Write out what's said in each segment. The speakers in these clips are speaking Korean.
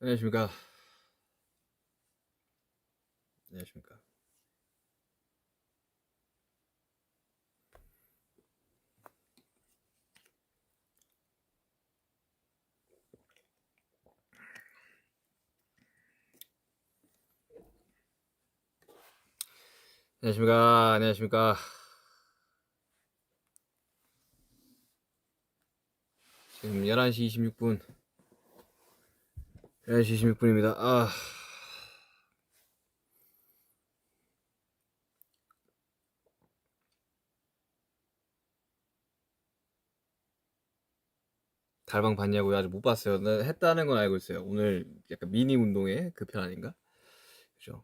안녕하십니까. 안녕하십니까. 안녕하십니까. 안녕하십니까. 지금 11시 26분. 11시 26분입니다. 달방 봤냐고요? 아직 못 봤어요. 나 했다는 건 알고 있어요. 오늘 약간 미니 운동회 그 편 아닌가? 그죠?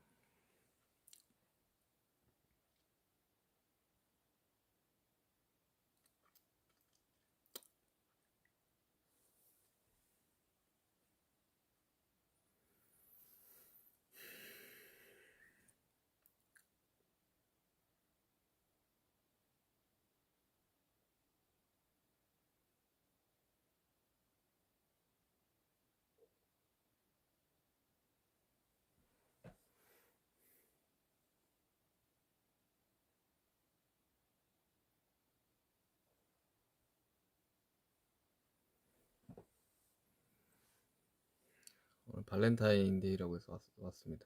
오늘 발렌타인데이라고 해서 왔습니다.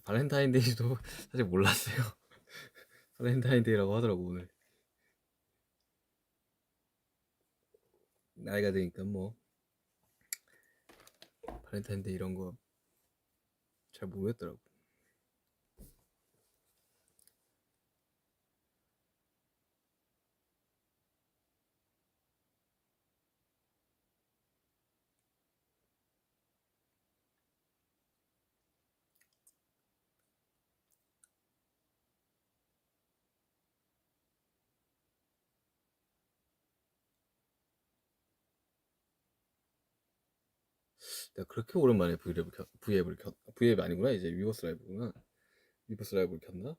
발렌타인데이도 사실 몰랐어요. 발렌타인데이라고 하더라고, 오늘. 나이가 드니까 뭐, 발렌타인데이 이런 거 잘 모르겠더라고. 내가 그렇게 오랜만에 V앱이 아니구나. 이제 위버스 라이브구나. 위버스 라이브를 켰나?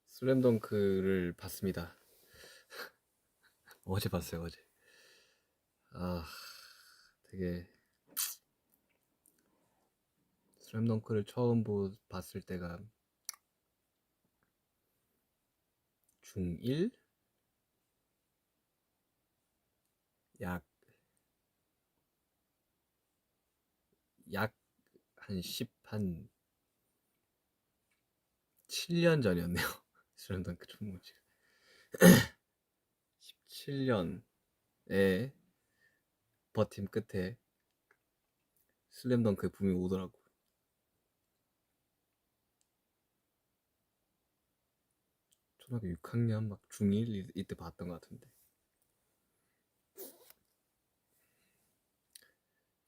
슬램덩크를 봤습니다. 어제 봤어요, 어제. 아, 되게 슬램덩크를 처음 봤을 때가 중1? 약, 약 한 7년 전이었네요. 슬램덩크 처음 본 지가. 17년의 버팀 끝에 슬램덩크의 붐이 오더라고. 초등학교 6학년 막 중1 이때 봤던 것 같은데.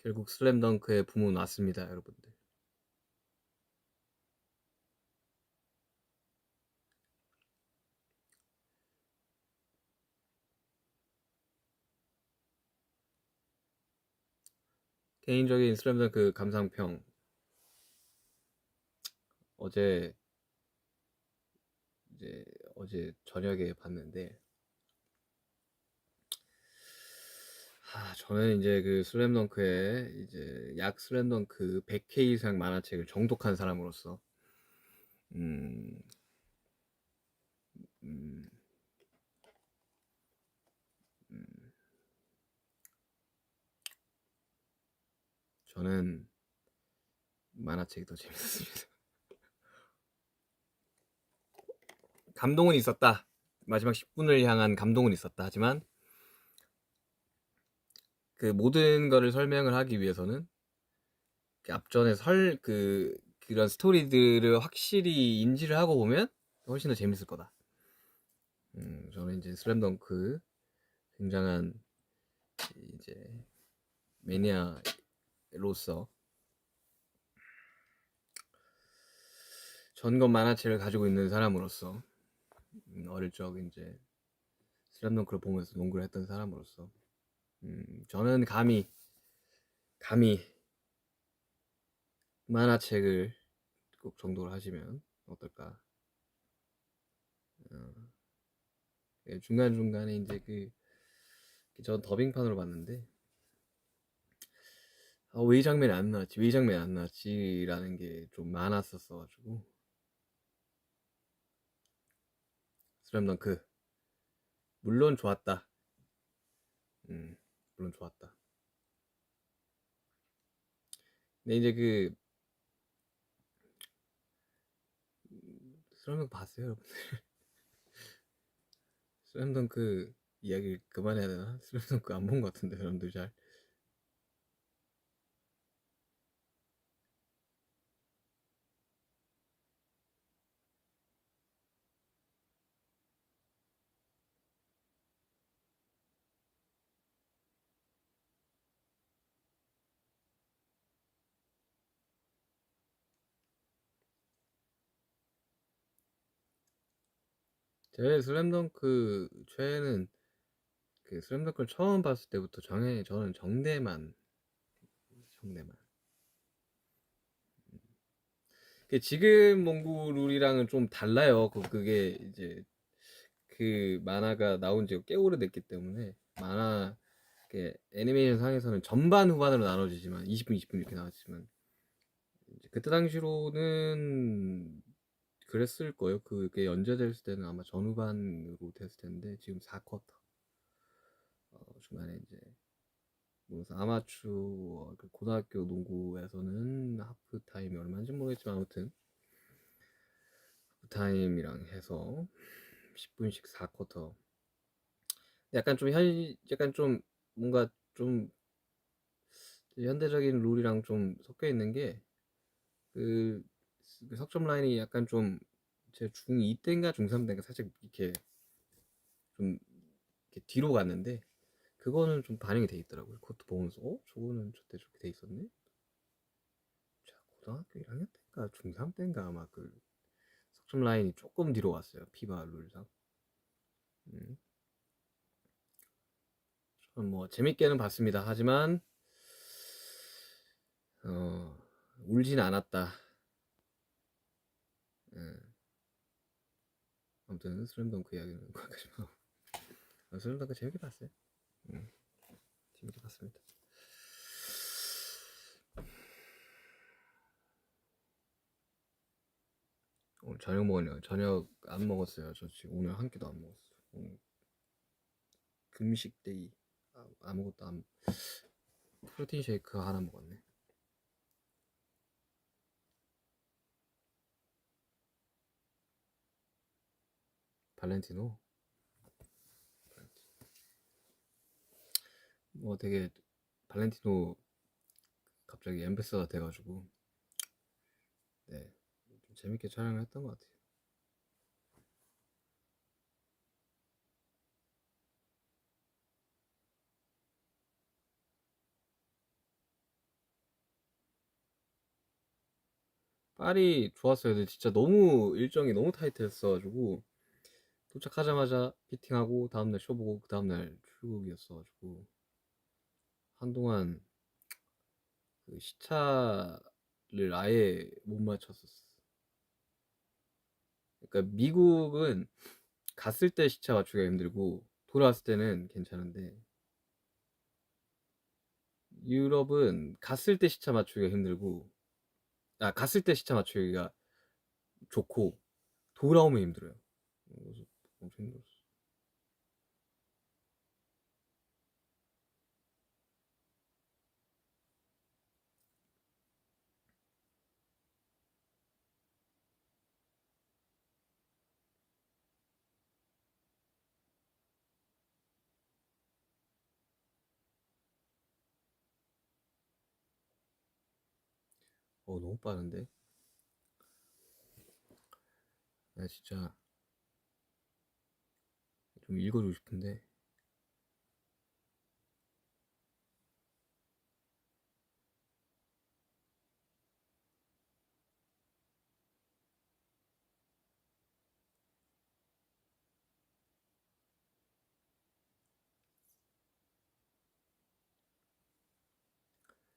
결국 슬램덩크의 붐은 왔습니다, 여러분들. 개인적인 슬램덩크 감상평. 어제 이제 어제 저녁에 봤는데, 저는 이제 그 슬램덩크에 이제 약 슬램덩크 100회 이상 만화책을 정독한 사람으로서 음, 음, 음, 저는 만화책이 더 재밌었습니다. 감동은 있었다. 마지막 10분을 향한 감동은 있었다. 하지만 그 모든 거를 설명을 하기 위해서는 앞전에 그런 스토리들을 확실히 인지를 하고 보면 훨씬 더 재밌을 거다. 저는 이제 슬램덩크 굉장한 이제 매니아로서 전권 만화책을 가지고 있는 사람으로서 어릴 적 이제 슬램덩크를 보면서 농구를 했던 사람으로서 저는 감히 만화책을 꼭 정독을 하시면 어떨까. 중간중간에 이제 전 더빙판으로 봤는데 왜 이 장면이 안 나왔지? 왜 이 장면이 안 나왔지? 라는 게 좀 많았었어가지고 슬램덩크 물론 좋았다. 물론 좋았다. 근데 이제 슬램덩크 봤어요, 여러분? 슬램덩크 이야기 그만해야 되나? 슬램덩크 안 본 것 같은데 사람들 잘. 제 슬램덩크 최애는 슬램덩크를 처음 봤을 때부터 저는 정대만. 지금 농구 룰이랑은 좀 달라요. 그게 이제 그 만화가 나온 지가 꽤 오래됐기 때문에 만화 애니메이션 상에서는 전반 후반으로 나눠지지만 20분 20분 이렇게 나왔지만 이제 그때 당시로는 그랬을 거예요. 그게 연재됐을 때는 아마 전후반으로 됐을 텐데 지금 4쿼터 중간에 이제 무슨 아마추어 고등학교 농구에서는 하프타임이 얼마인지 모르겠지만 아무튼 하프타임이랑 해서 10분씩 4쿼터 약간 좀 뭔가 좀 현대적인 룰이랑 좀 섞여 있는 게 그 석점 라인이 약간 좀 제 중2 때인가 중3 때인가 살짝 이렇게 좀 이렇게 뒤로 갔는데 그거는 좀 반영이 돼 있더라고요. 그것도 보면서 저거는 저때 저렇게 돼 있었네. 자, 고등학교 1학년 때인가 중3 때인가 아마 석점 라인이 조금 뒤로 갔어요. 피바 룰상. 음. 저는 뭐 재밌게는 봤습니다. 하지만 울진 않았다. 예. 아무튼 슬램덩크 이야기는 거기까지 하고 슬램덩크 재밌게 봤어요. 재밌게 봤습니다. 오늘 저녁 먹었네요. 저녁 안 먹었어요. 저 지금 오늘 한 끼도 안 먹었어요. 오늘 금식 데이. 아무것도 안. 프로틴 쉐이크 하나 먹었네. 발렌티노. 뭐 되게 발렌티노 갑자기 엠베서가 돼가지고 네, 좀 재밌게 촬영을 했던 것 같아요. 파리 좋았어요. 근데 진짜 너무 일정이 너무 타이트했어가지고 도착하자마자 피팅하고 다음날 쇼 보고 그 다음날 출국이었어가지고 한동안 시차를 아예 못 맞췄었어. 그러니까 미국은 갔을 때 시차 맞추기가 힘들고 돌아왔을 때는 괜찮은데 유럽은 갔을 때 시차 맞추기가 힘들고 갔을 때 시차 맞추기가 좋고 돌아오면 힘들어요. 그래서 엄청 힘들었어. 너무 빠른데? 나 진짜 좀 읽어주고 싶은데.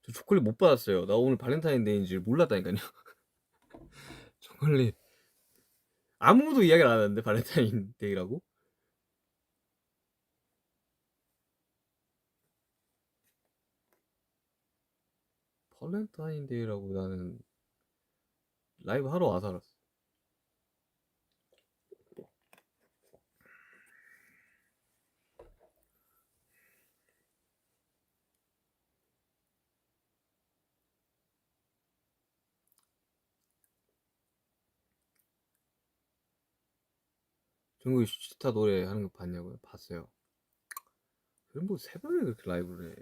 저 초콜릿 못 받았어요. 나 오늘 발렌타인데이인지 몰랐다니까요. 초콜릿 아무도 이야기를 안 하는데 발렌타인데이라고? 발렌타인데이라고 나는 라이브 하러 와서 알았어. 중국이 슈치타 노래 하는 거 봤냐고요? 봤어요. 그럼 뭐 새벽에 그렇게 라이브를 해.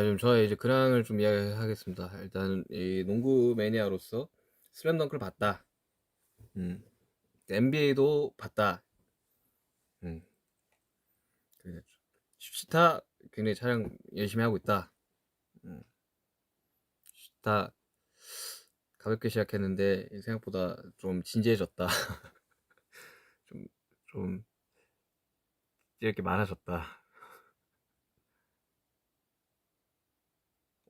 좀 저의 이제 근황을 좀 이야기하겠습니다. 일단 이 농구 매니아로서 슬램덩크를 봤다. NBA도 봤다. 음, 그래서 슈치타 굉장히 촬영 열심히 하고 있다. 슈치타 가볍게 시작했는데 생각보다 좀 진지해졌다. 좀, 좀 이렇게 많아졌다.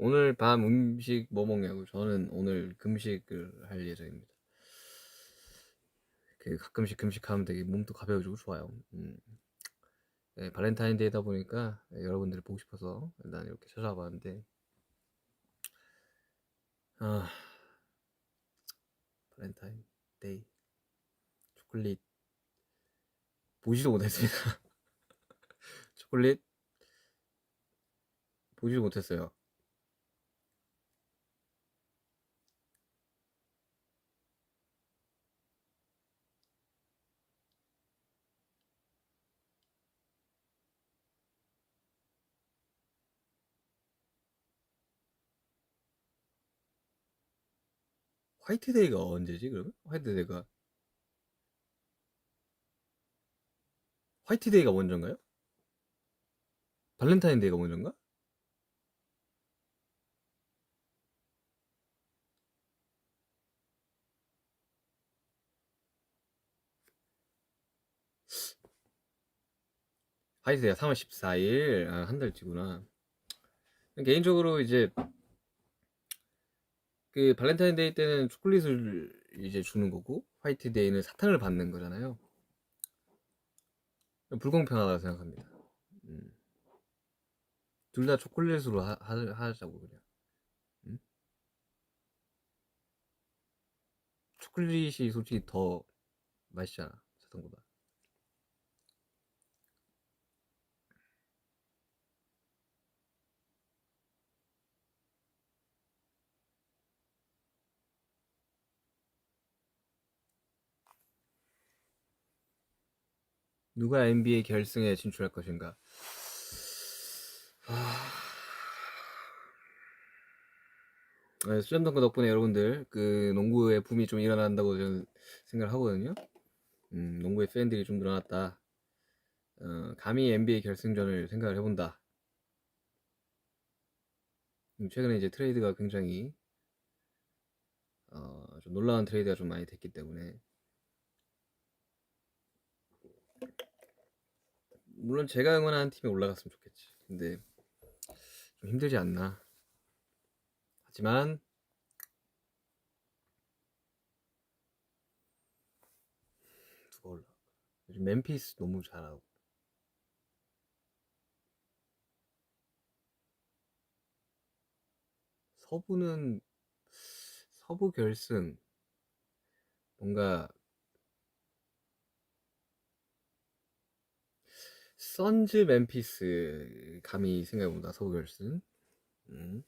오늘 밤 음식 뭐 먹냐고. 저는 오늘 금식을 할 예정입니다. 가끔씩 금식하면 되게 몸도 가벼워지고 좋아요. 네, 발렌타인데이다 보니까 여러분들을 보고 싶어서 난 이렇게 찾아와 봤는데, 아, 발렌타인데이 초콜릿 보지도 못했습니다. 초콜릿 보지도 못했어요. 화이트데이가 언제지 그러면? 화이트데이가 먼저인가요? 발렌타인데이가 먼저인가? 화이트데이가 3월 14일. 한 달치구나. 개인적으로 이제 그 발렌타인데이 때는 초콜릿을 이제 주는 거고 화이트데이는 사탕을 받는 거잖아요. 불공평하다고 생각합니다. 음. 둘 다 초콜릿으로 하자고 그냥. 음? 초콜릿이 솔직히 더 맛있잖아 사탕보다. 누가 NBA 결승에 진출할 것인가? 슬램덩크 덕분에 여러분들 그 농구의 붐이 좀 일어난다고 저는 생각을 하거든요. 농구의 팬들이 좀 늘어났다. 감히 NBA 결승전을 생각을 해본다. 최근에 이제 트레이드가 굉장히 좀 놀라운 트레이드가 좀 많이 됐기 때문에, 물론 제가 응원하는 팀에 올라갔으면 좋겠지. 근데 좀 힘들지 않나. 하지만 누가 올라? 요즘 멤피스 너무 잘하고 서부는 서부 결승 뭔가 선즈 멤피스 감이 생각해본다. 서부 결승. 음.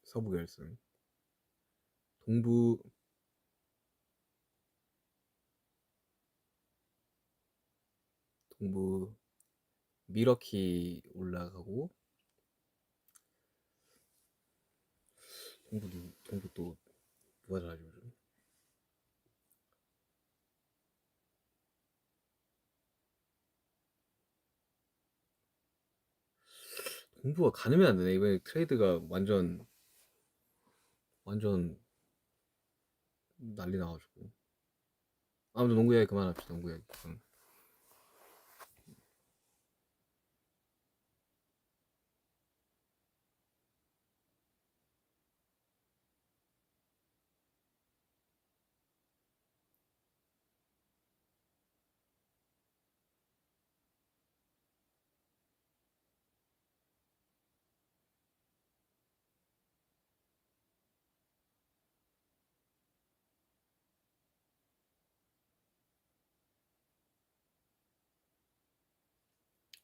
서부 결승. 동부 미러키 올라가고 동부 또 누가 잘하지 요즘? 동부가 가늠이 안 되네. 이번에 트레이드가 완전 난리 나가지고. 아무튼 농구 이야기 그만합시다. 농구 이야기.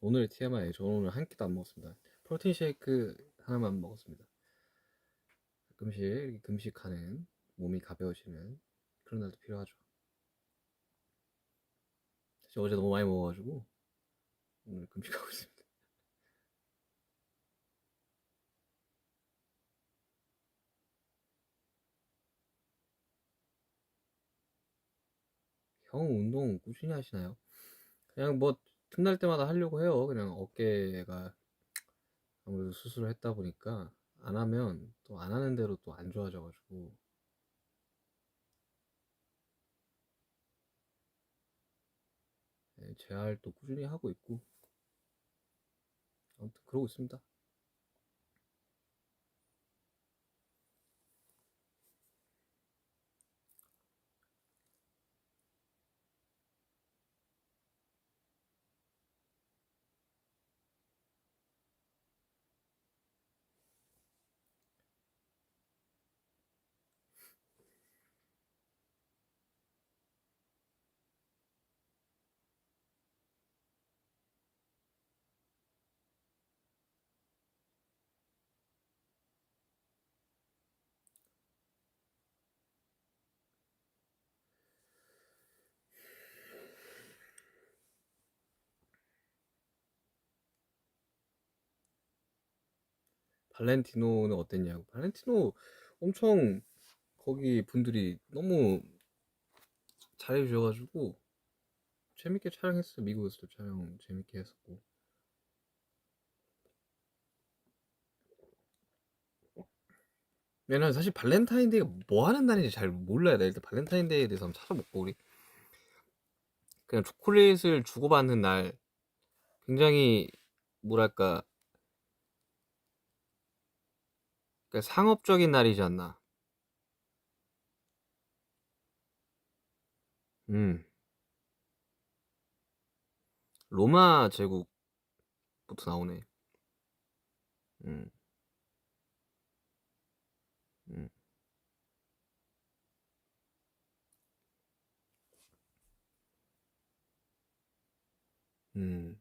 오늘의 TMI. 저는 오늘 한 끼도 안 먹었습니다. 프로틴 쉐이크 하나만 먹었습니다. 가끔씩 이렇게 금식하는 몸이 가벼워지는 그런 날도 필요하죠. 사실 어제 너무 많이 먹어가지고 오늘 금식하고 있습니다. 형 운동 꾸준히 하시나요? 그냥 뭐 틈날 때마다 하려고 해요. 그냥 어깨가 아무래도 수술을 했다 보니까 안 하면 또 안 하는 대로 또 안 좋아져가지고 재활 또 꾸준히 하고 있고 아무튼 그러고 있습니다. 발렌티노는 어땠냐고. 발렌티노 엄청 거기 분들이 너무 잘해주셔가지고 재밌게 촬영했어요. 미국에서도 촬영 재밌게 했었고. 왜냐면 사실 발렌타인데이가 뭐 하는 날인지 잘 몰라요. 나 일단 발렌타인데이에 대해서 한번 찾아볼까 우리. 그냥 초콜릿을 주고받는 날, 굉장히 뭐랄까, 그러니까 상업적인 날이지 않나. 음, 로마 제국부터 나오네. 음, 음, 음,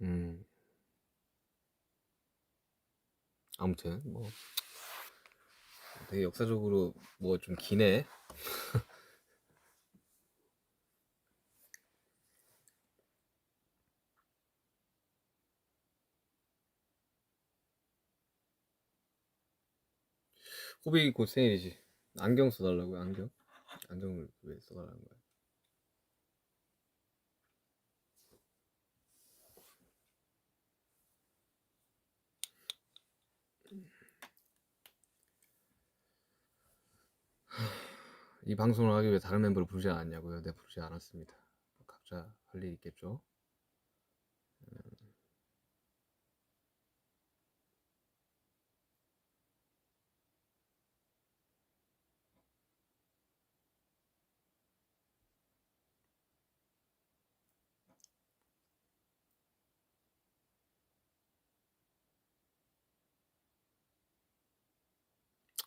음. 아무튼 뭐 되게 역사적으로 뭐 좀 기네. 호비 곧 생일이지. 안경 써달라고요. 안경을 왜 써달라는 거야? 이 방송을 하기 위해 다른 멤버를 부르지 않았냐고요? 네, 부르지 않았습니다. 각자 할 일 있겠죠.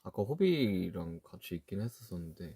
아까 호비랑 같이 있긴 했었었는데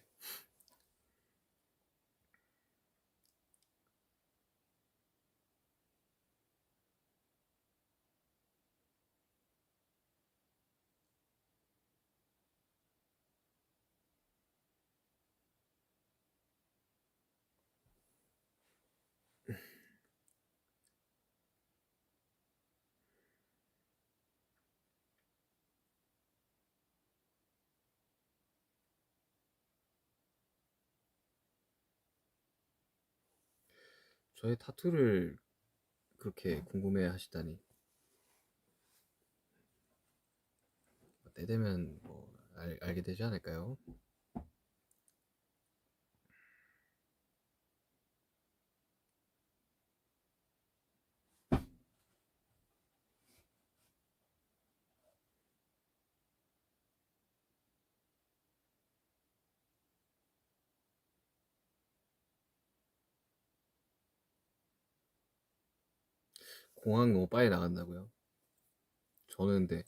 저의 타투를 그렇게 궁금해 하시다니 때 되면 뭐 알게 되지 않을까요? 공항 너무 빨리 나간다고요? 저는 근데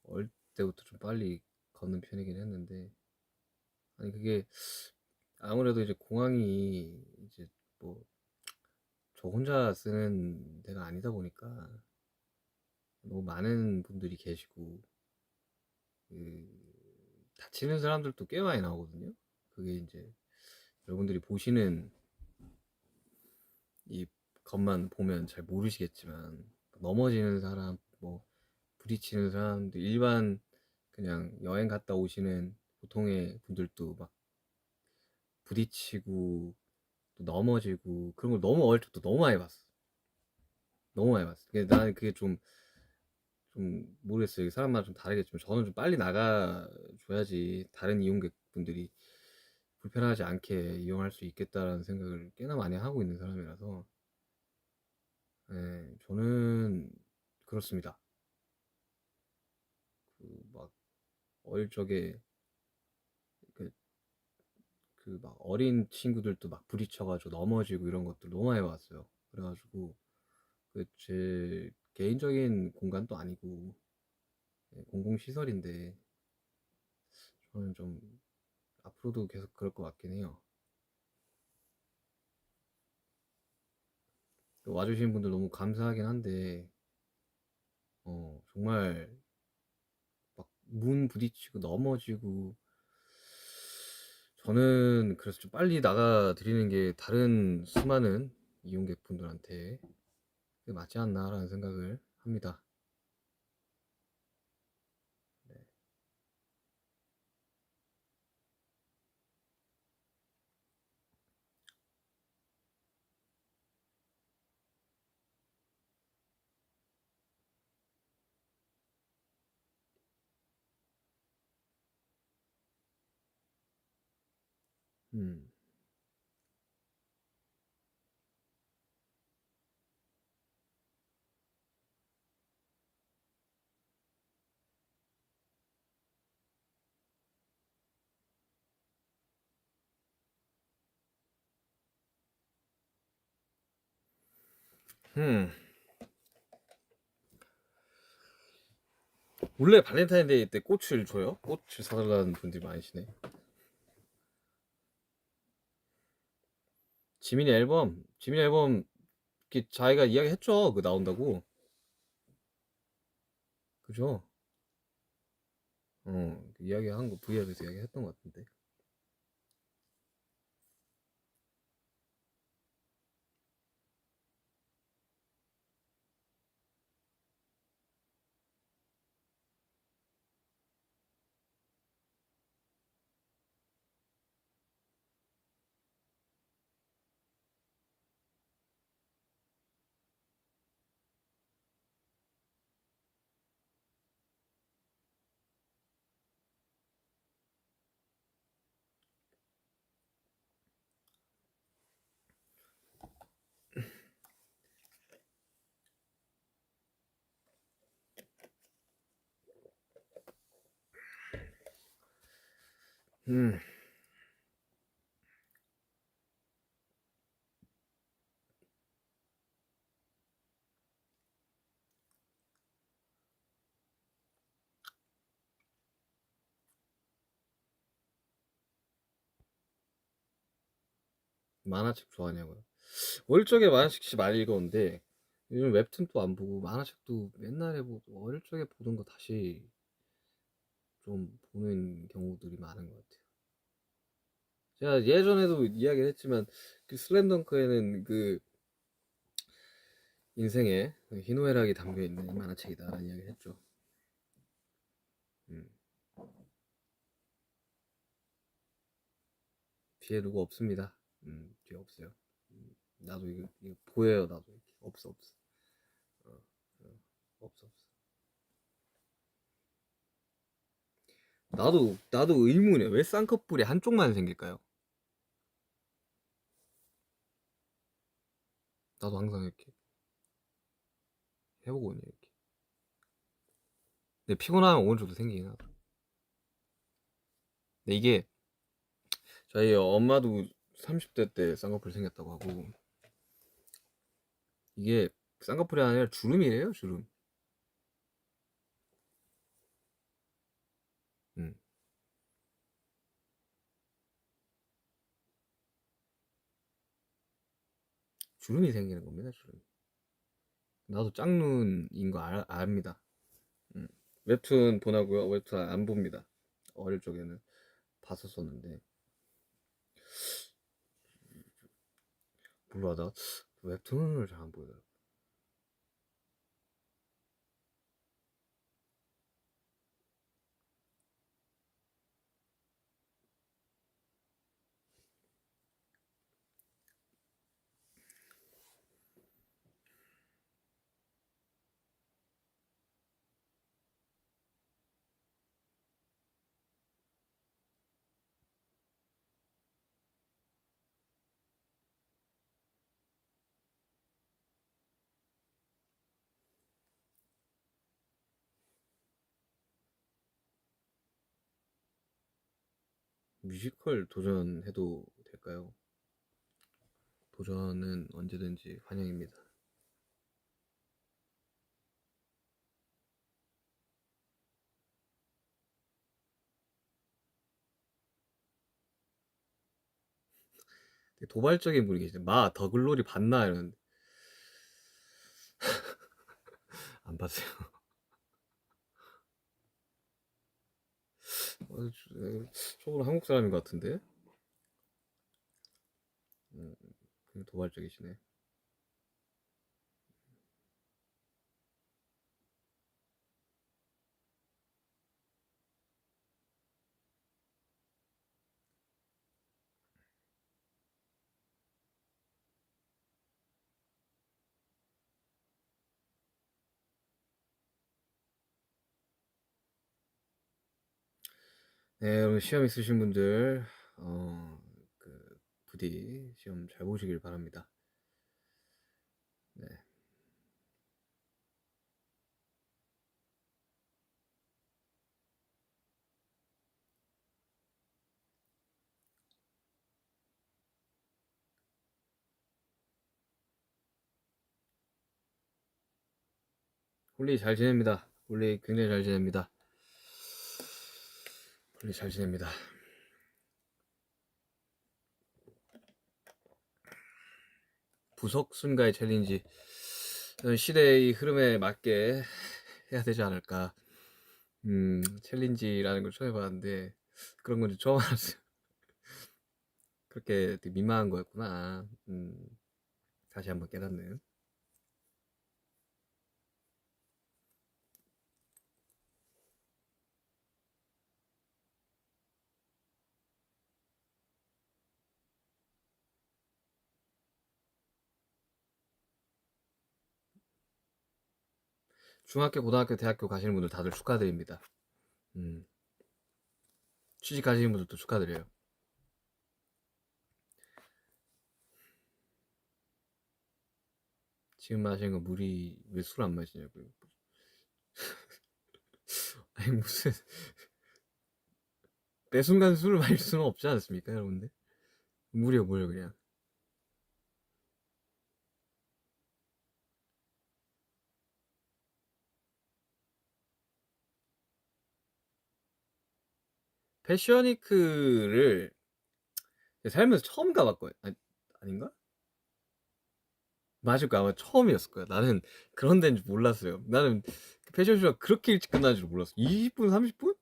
어릴 때부터 좀 빨리 걷는 편이긴 했는데 아니 그게 아무래도 이제 공항이 이제 뭐 저 혼자 쓰는 데가 아니다 보니까 너무 많은 분들이 계시고 그 다치는 사람들도 꽤 많이 나오거든요. 그게 이제 여러분들이 보시는 이 것만 보면 잘 모르시겠지만 넘어지는 사람, 뭐 부딪히는 사람들, 일반 그냥 여행 갔다 오시는 보통의 분들도 막 부딪히고 또 넘어지고 그런 걸 너무 어릴 때부터 너무 많이 봤어. 너무 많이 봤어. 나는 그게 좀 모르겠어요. 사람마다 좀 다르겠지만 저는 좀 빨리 나가줘야지 다른 이용객분들이 불편하지 않게 이용할 수 있겠다라는 생각을 꽤나 많이 하고 있는 사람이라서 네, 저는 그렇습니다. 그 막 어릴 적에 그 막 어린 친구들도 막 부딪혀가지고 넘어지고 이런 것들 너무 많이 봤어요. 그래가지고 그 제 개인적인 공간도 아니고 공공시설인데 저는 좀 앞으로도 계속 그럴 것 같긴 해요. 와주신 분들 너무 감사하긴 한데 정말 막 문 부딪히고 넘어지고 저는 그래서 좀 빨리 나가 드리는 게 다른 수많은 이용객분들한테 그게 맞지 않나라는 생각을 합니다. 네. 음. 음. 원래 발렌타인데이 때 꽃을 줘요? 꽃을 사달라는 분들이 많으시네. 지민이 앨범 자기가 이야기했죠. 그 나온다고. 그죠? 그 이야기한 거 V앱에서 이야기했던 것 같은데. 음. 만화책 좋아하냐고요? 어릴 적에 만화책 많이 읽었는데 요즘 웹툰도 안 보고 만화책도 옛날에 보고 어릴 적에 보던 거 다시 좀 보는 경우들이 많은 것 같아요. 제가 예전에도 이야기를 했지만 그 슬램덩크에는 그 인생에 희노애락이 담겨있는 만화책이다라는 이야기를 했죠. 음. 뒤에 누구 없습니다. 뒤에 없어요. 나도 이거 보여요. 나도 이렇게. 없어 없어. 어, 없어 없어. 나도 의문이야. 왜 쌍꺼풀이 한쪽만 생길까요? 나도 항상 이렇게 해보고 있네 이렇게. 근데 피곤하면 오른쪽도 생기긴 하더라. 근데 이게 저희 엄마도 30대 때 쌍꺼풀 생겼다고 하고 이게 쌍꺼풀이 아니라 주름이래요 주름. 음, 주름이 생기는 겁니다 주름. 나도 짝눈인 거 압니다. 음. 웹툰 보나고요? 웹툰 안 봅니다. 어릴 적에는 봤었었는데 몰라 나 웹툰을 잘 안 보더라고. 뮤지컬 도전해도 될까요? 도전은 언제든지 환영입니다. 되게 도발적인 분이 계시네. 마 더글로리 봤나 이러는데 안 봤어요. 저분 한국 사람인 것 같은데. 도발적이시네. 네, 여러분 시험 있으신 분들 부디 시험 잘 보시길 바랍니다. 네. 홀리 잘 지냅니다. 홀리 굉장히 잘 지냅니다. 홀리 잘 지냅니다. 부석순가의 챌린지 시대의 흐름에 맞게 해야 되지 않을까. 챌린지라는 걸 처음 해봤는데 그런 건지 처음 알았어요. 그렇게 되게 민망한 거였구나. 다시 한번 깨닫네요. 중학교, 고등학교, 대학교 가시는 분들 다들 축하드립니다. 취직 가시는 분들도 축하드려요. 지금 마시는 거 물이 왜 술 안 마시냐고요. 아니 무슨 매 순간 술을 마실 수는 없지 않습니까 여러분들? 물이요 뭐요 그냥. 패션위크를 살면서 처음 가봤거든요. 아니, 아닌가? 맞을 거야. 아마 처음이었을 거야. 나는 그런 데인 줄 몰랐어요. 나는 패션쇼가 그렇게 일찍 끝나는 줄 몰랐어. 20분, 30분?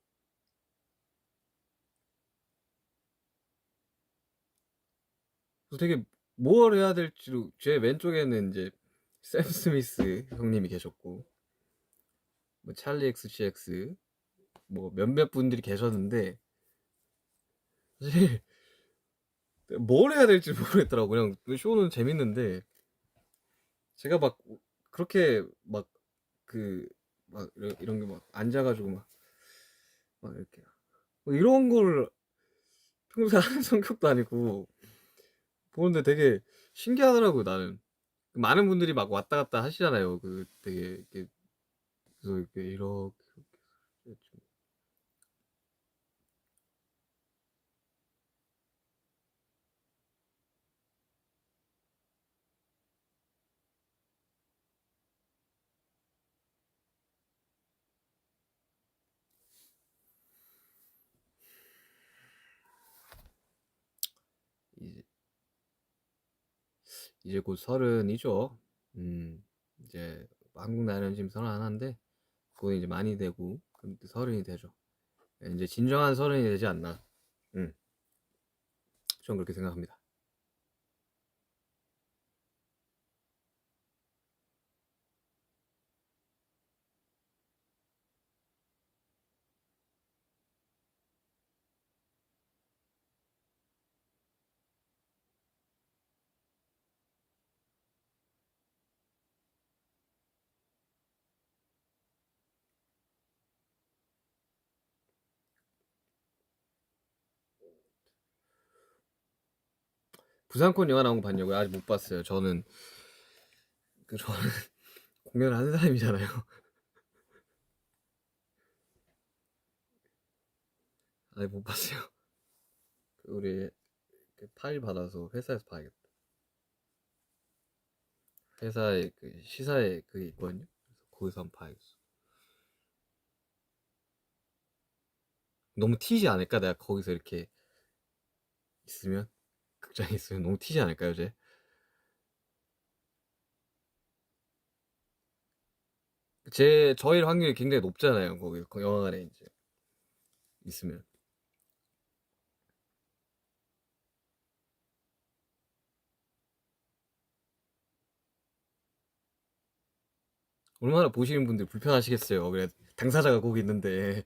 그래서 되게 뭘 해야 될지도, 제 왼쪽에는 이제 샘 스미스 형님이 계셨고, 뭐 찰리 XCX, 뭐 몇몇 분들이 계셨는데, 사실 뭘 해야 될지 모르겠더라고. 그냥 쇼는 재밌는데, 제가 막 그렇게 막 그, 막 이런 게 막 앉아가지고 막 이렇게 뭐 이런 걸 평소에 하는 성격도 아니고 보는데 되게 신기하더라고요, 나는. 많은 분들이 막 왔다 갔다 하시잖아요. 그 되게 이렇게, 그래서 이렇게 좀 이제 이제 곧 서른이죠. 음, 이제 한국 나이는 지금 서른 하나인데 곧 이제 많이 되고 그럼 또 서른이 되죠. 이제 진정한 서른이 되지 않나. 음, 전 그렇게 생각합니다. 부산콘 영화 나온 거 봤냐고요? 아직 못 봤어요. 저는 공연을 하는 사람이잖아요. 아직 못 봤어요. 우리 파일 받아서 회사에서 봐야겠다. 회사에 그 시사에 그게 있거든요. 그래서 거기서 한번 봐야겠어. 너무 튀지 않을까? 내가 거기서 이렇게 있으면, 극장에 있으면 너무 튀지 않을까요, 제? 저일 확률이 굉장히 높잖아요. 거기 영화관에 이제 있으면. 얼마나 보시는 분들 불편하시겠어요. 그래, 당사자가 거기 있는데.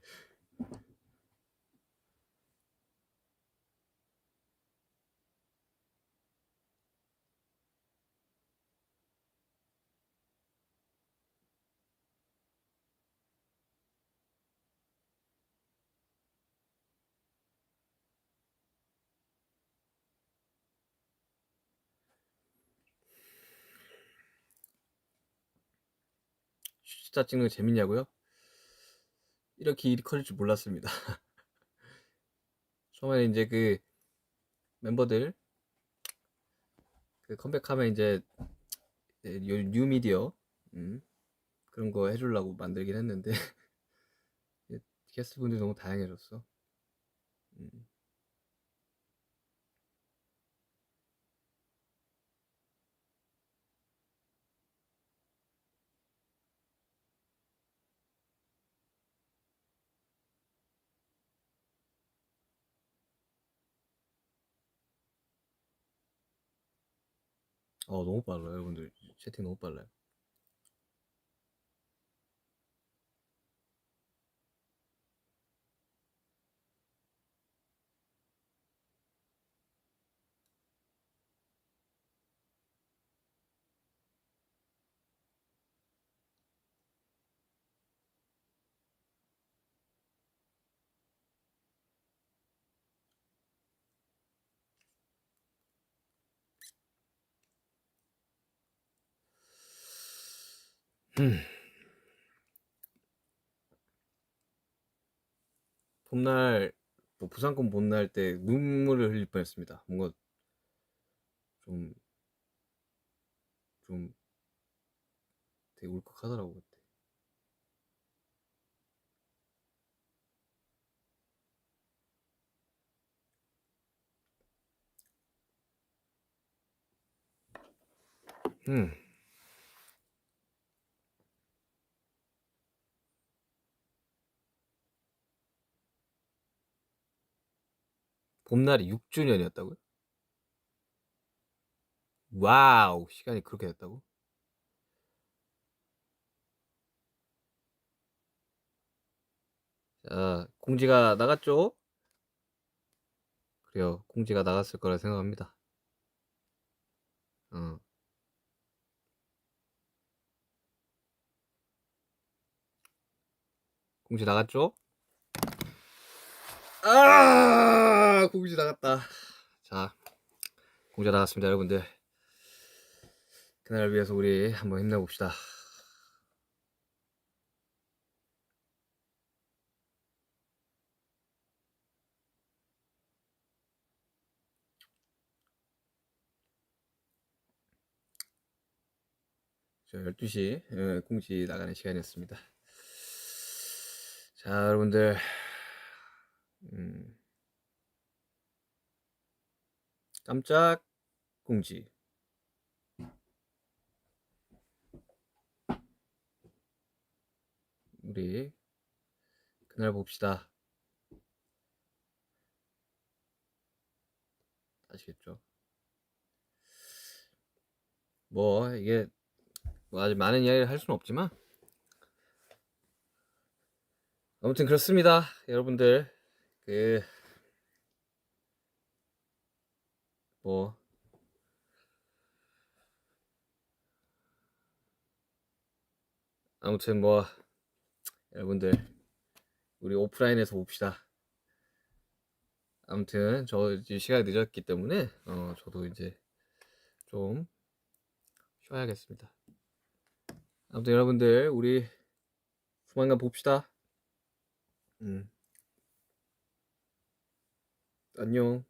숫자 찍는 거 재밌냐고요? 이렇게 일이 커질 줄 몰랐습니다. 처음에 이제 그 멤버들 그 컴백하면 이제 뉴미디어 그런 거 해주려고 만들긴 했는데 게스트 분들이 너무 다양해졌어. 음. 너무 빨라요, 여러분들. 채팅 너무 빨라요. 음. 봄날, 뭐 부산권 봄날 때 눈물을 흘릴 뻔했습니다. 뭔가 좀, 좀 되게 울컥하더라고, 그때. 음. 봄날이 6주년이었다고요? 와우, 시간이 그렇게 됐다고? 자, 공지가 나갔죠? 그래요, 공지가 나갔을 거라 생각합니다. 어. 공지 나갔죠? 아, 공지 나갔다. 자, 공지 나갔습니다, 여러분들. 그날을 위해서 우리 한번 힘내봅시다. 자, 12시 공지 나가는 시간이었습니다. 자, 여러분들 깜짝 공지. 우리 그날 봅시다. 아시겠죠? 뭐 이게 뭐 아주 많은 이야기를 할 수는 없지만 아무튼 그렇습니다, 여러분들. 뭐 아무튼 뭐 여러분들 우리 오프라인에서 봅시다. 아무튼 저 이제 시간이 늦었기 때문에 저도 이제 좀 쉬어야겠습니다. 아무튼 여러분들 우리 조만간 봅시다. 안녕.